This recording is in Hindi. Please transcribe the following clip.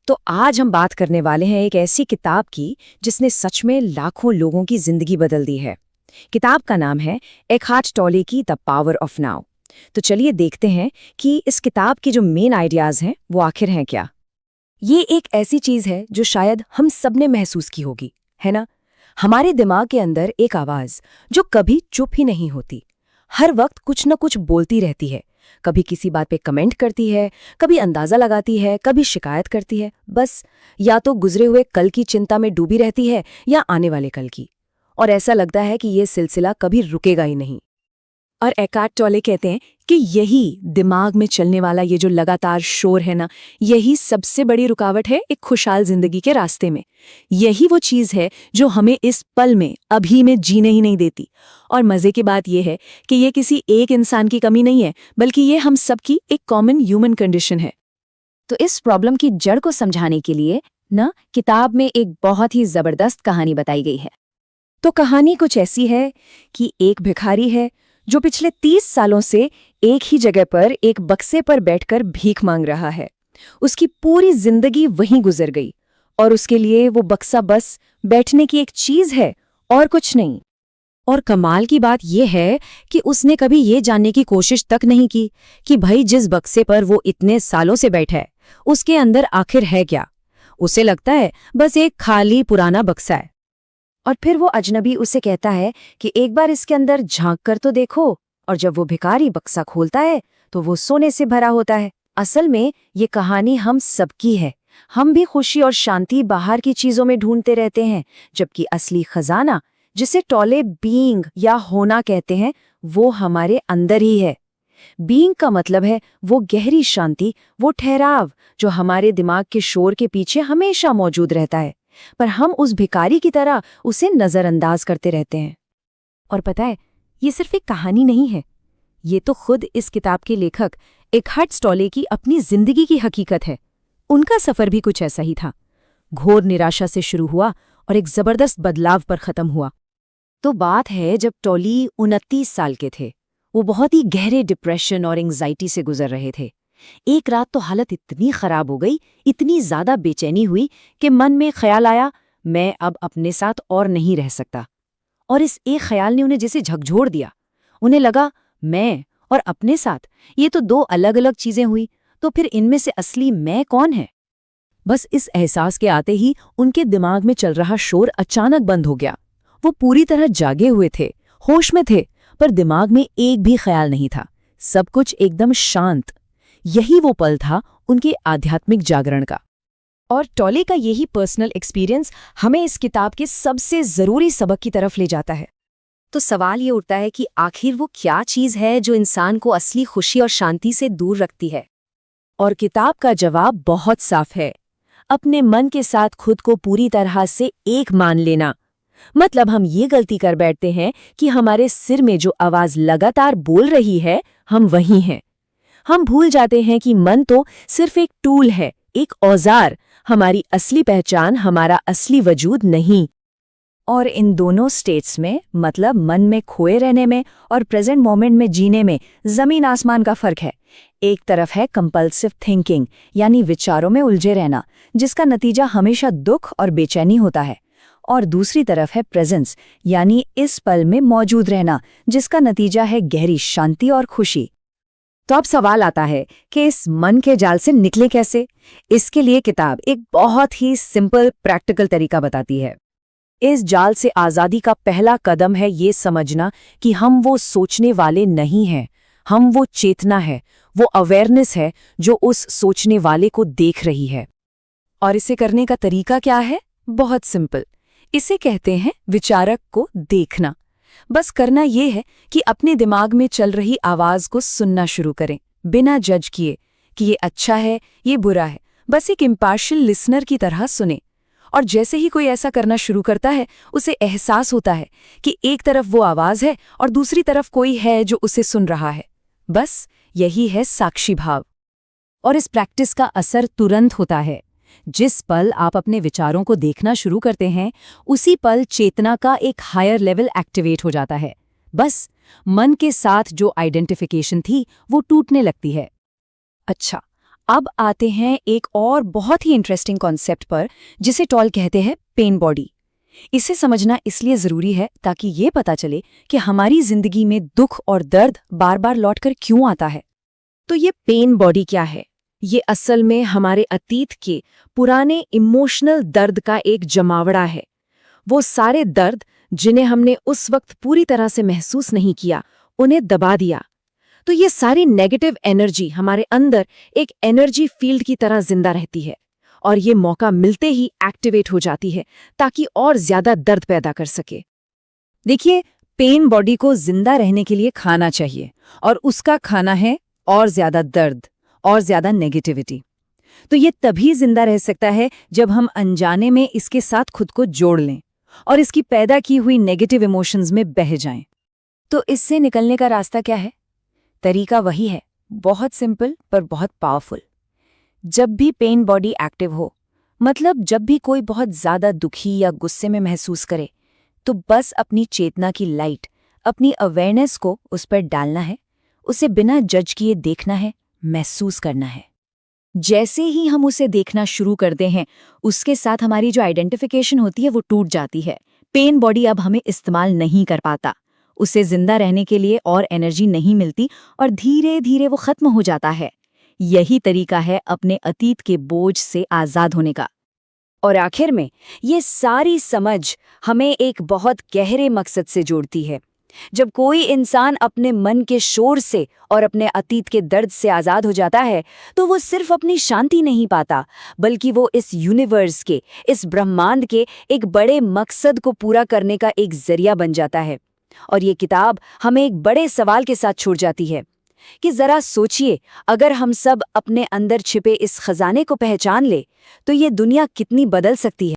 तो आज हम बात करने वाले हैं एक ऐसी किताब की जिसने सच में लाखों लोगों की जिंदगी बदल दी है। किताब का नाम है एकहार्ट टोले की द पावर ऑफ नाउ। तो चलिए देखते हैं कि इस किताब के जो मेन आइडियाज हैं वो आखिर हैं क्या। ये एक ऐसी चीज है जो शायद हम सबने महसूस की होगी, है ना? हमारे दिमाग के अंदर एक आवाज जो कभी चुप ही नहीं होती, हर वक्त कुछ न कुछ बोलती रहती है। कभी किसी बात पे कमेंट करती है, कभी अंदाजा लगाती है, कभी शिकायत करती है। बस या तो गुजरे हुए कल की चिंता में डूबी रहती है या आने वाले कल की। और ऐसा लगता है कि ये सिलसिला कभी रुकेगा ही नहीं। और एकार्ट टोले कहते हैं कि यही दिमाग में चलने वाला ये जो लगातार शोर है ना, यही सबसे बड़ी रुकावट है एक खुशहाल जिंदगी के रास्ते में। यही वो चीज है जो हमें इस पल में, अभी में जीने ही नहीं देती। और मजे की बात यह है कि ये किसी एक इंसान की कमी नहीं है, बल्कि ये हम सबकी एक कॉमन ह्यूमन कंडीशन है। तो इस प्रॉब्लम की जड़ को समझाने के लिए ना किताब में एक बहुत ही जबरदस्त कहानी बताई गई है। तो कहानी कुछ ऐसी है कि एक भिखारी है जो पिछले 30 सालों से एक ही जगह पर एक बक्से पर बैठकर भीख मांग रहा है। उसकी पूरी जिंदगी वहीं गुजर गई और उसके लिए वो बक्सा बस बैठने की एक चीज है और कुछ नहीं। और कमाल की बात यह है कि उसने कभी ये जानने की कोशिश तक नहीं की कि भाई जिस बक्से पर वो इतने सालों से बैठा है उसके अंदर आखिर है क्या। उसे लगता है बस एक खाली पुराना बक्सा है। और फिर वो अजनबी उसे कहता है कि एक बार इसके अंदर झांक कर तो देखो। और जब वो भिखारी बक्सा खोलता है तो वो सोने से भरा होता है। असल में ये कहानी हम सबकी है। हम भी खुशी और शांति बाहर की चीजों में ढूंढते रहते हैं, जबकि असली खजाना, जिसे टोले बीइंग या होना कहते हैं, वो हमारे अंदर ही है। बीइंग का मतलब है वो गहरी शांति, वो ठहराव जो हमारे दिमाग के शोर के पीछे हमेशा मौजूद रहता है। पर हम उस भिखारी की तरह उसे नजरअंदाज करते रहते हैं। और पता है, ये सिर्फ एक कहानी नहीं है, ये तो खुद इस किताब के लेखक एकहार्ट टोले की अपनी जिंदगी की हकीकत है। उनका सफर भी कुछ ऐसा ही था। घोर निराशा से शुरू हुआ और एक जबरदस्त बदलाव पर खत्म हुआ। तो बात है जब टोली 29 साल के थे। वो बहुत ही गहरे डिप्रेशन और एंग्जाइटी से गुजर रहे थे। एक रात तो हालत इतनी खराब हो गई, इतनी ज्यादा बेचैनी हुई कि मन में ख्याल आया, मैं अब अपने साथ और नहीं रह सकता। और इस एक ख्याल ने उन्हें जैसे झकझोर दिया। उन्हें लगा, मैं और अपने साथ, ये तो दो अलग अलग चीजें हुई, तो फिर इनमें से असली मैं कौन है? बस इस एहसास के आते ही उनके दिमाग में चल रहा शोर अचानक बंद हो गया। वो पूरी तरह जागे हुए थे, होश में थे, पर दिमाग में एक भी ख्याल नहीं था। सब कुछ एकदम शांत। यही वो पल था उनके आध्यात्मिक जागरण का। और टोले का यही पर्सनल एक्सपीरियंस हमें इस किताब के सबसे जरूरी सबक की तरफ ले जाता है। तो सवाल ये उठता है कि आखिर वो क्या चीज है जो इंसान को असली खुशी और शांति से दूर रखती है। और किताब का जवाब बहुत साफ है, अपने मन के साथ खुद को पूरी तरह से एक मान लेना। मतलब हम ये गलती कर बैठते हैं कि हमारे सिर में जो आवाज लगातार बोल रही है, हम वही हैं। हम भूल जाते हैं कि मन तो सिर्फ एक टूल है, एक औजार, हमारी असली पहचान, हमारा असली वजूद नहीं। और इन दोनों स्टेट्स में, मतलब मन में खोए रहने में और प्रेजेंट मोमेंट में जीने में, जमीन आसमान का फर्क है। एक तरफ है कंपल्सिव थिंकिंग, यानी विचारों में उलझे रहना, जिसका नतीजा हमेशा दुख और बेचैनी होता है। और दूसरी तरफ है प्रेजेंस, यानी इस पल में मौजूद रहना, जिसका नतीजा है गहरी शांति और खुशी। तो अब सवाल आता है कि इस मन के जाल से निकले कैसे? इसके लिए किताब एक बहुत ही सिंपल प्रैक्टिकल तरीका बताती है। इस जाल से आज़ादी का पहला कदम है ये समझना कि हम वो सोचने वाले नहीं हैं, हम वो चेतना है, वो अवेयरनेस है जो उस सोचने वाले को देख रही है। और इसे करने का तरीका क्या है? बहुत सिंपल। इसे कहते हैं विचारक को देखना। बस करना ये है कि अपने दिमाग में चल रही आवाज को सुनना शुरू करें, बिना जज किए कि ये अच्छा है, ये बुरा है। बस एक इम्पार्शियल लिसनर की तरह सुने। और जैसे ही कोई ऐसा करना शुरू करता है, उसे एहसास होता है कि एक तरफ वो आवाज है और दूसरी तरफ कोई है जो उसे सुन रहा है। बस यही है साक्षी भाव। और इस प्रैक्टिस का असर तुरंत होता है। जिस पल आप अपने विचारों को देखना शुरू करते हैं, उसी पल चेतना का एक हायर लेवल एक्टिवेट हो जाता है। बस मन के साथ जो आइडेंटिफिकेशन थी वो टूटने लगती है। अच्छा, अब आते हैं एक और बहुत ही इंटरेस्टिंग कॉन्सेप्ट पर, जिसे टॉल कहते हैं पेन बॉडी। इसे समझना इसलिए ज़रूरी है ताकि ये पता चले कि हमारी ज़िंदगी में दुख और दर्द बार बार लौटकर क्यों आता है। तो ये पेन बॉडी क्या है? ये असल में हमारे अतीत के पुराने इमोशनल दर्द का एक जमावड़ा है। वो सारे दर्द जिन्हें हमने उस वक्त पूरी तरह से महसूस नहीं किया, उन्हें दबा दिया। तो ये सारी नेगेटिव एनर्जी हमारे अंदर एक एनर्जी फील्ड की तरह जिंदा रहती है और ये मौका मिलते ही एक्टिवेट हो जाती है ताकि और ज्यादा दर्द पैदा कर सके। देखिए, पेन बॉडी को जिंदा रहने के लिए खाना चाहिए, और उसका खाना है और ज्यादा दर्द और ज्यादा नेगेटिविटी। तो ये तभी जिंदा रह सकता है जब हम अनजाने में इसके साथ खुद को जोड़ लें और इसकी पैदा की हुई नेगेटिव इमोशंस में बह जाएं। तो इससे निकलने का रास्ता क्या है? तरीका वही है, बहुत सिंपल पर बहुत पावरफुल। जब भी पेन बॉडी एक्टिव हो, मतलब जब भी कोई बहुत ज्यादा दुखी या गुस्से में महसूस करे, तो बस अपनी चेतना की लाइट, अपनी अवेयरनेस को उस पर डालना है, उसे बिना जज किए देखना है, महसूस करना है। जैसे ही हम उसे देखना शुरू करते हैं, उसके साथ हमारी जो आइडेंटिफिकेशन होती है वो टूट जाती है। पेन बॉडी अब हमें इस्तेमाल नहीं कर पाता, उसे जिंदा रहने के लिए और एनर्जी नहीं मिलती और धीरे धीरे वो खत्म हो जाता है। यही तरीका है अपने अतीत के बोझ से आज़ाद होने का। और आखिर में ये सारी समझ हमें एक बहुत गहरे मकसद से जोड़ती है। जब कोई इंसान अपने मन के शोर से और अपने अतीत के दर्द से आज़ाद हो जाता है, तो वो सिर्फ अपनी शांति नहीं पाता, बल्कि वो इस यूनिवर्स के, इस ब्रह्मांड के एक बड़े मकसद को पूरा करने का एक जरिया बन जाता है। और ये किताब हमें एक बड़े सवाल के साथ छोड़ जाती है कि जरा सोचिए, अगर हम सब अपने अंदर छिपे इस खजाने को पहचान ले, तो ये दुनिया कितनी बदल सकती है।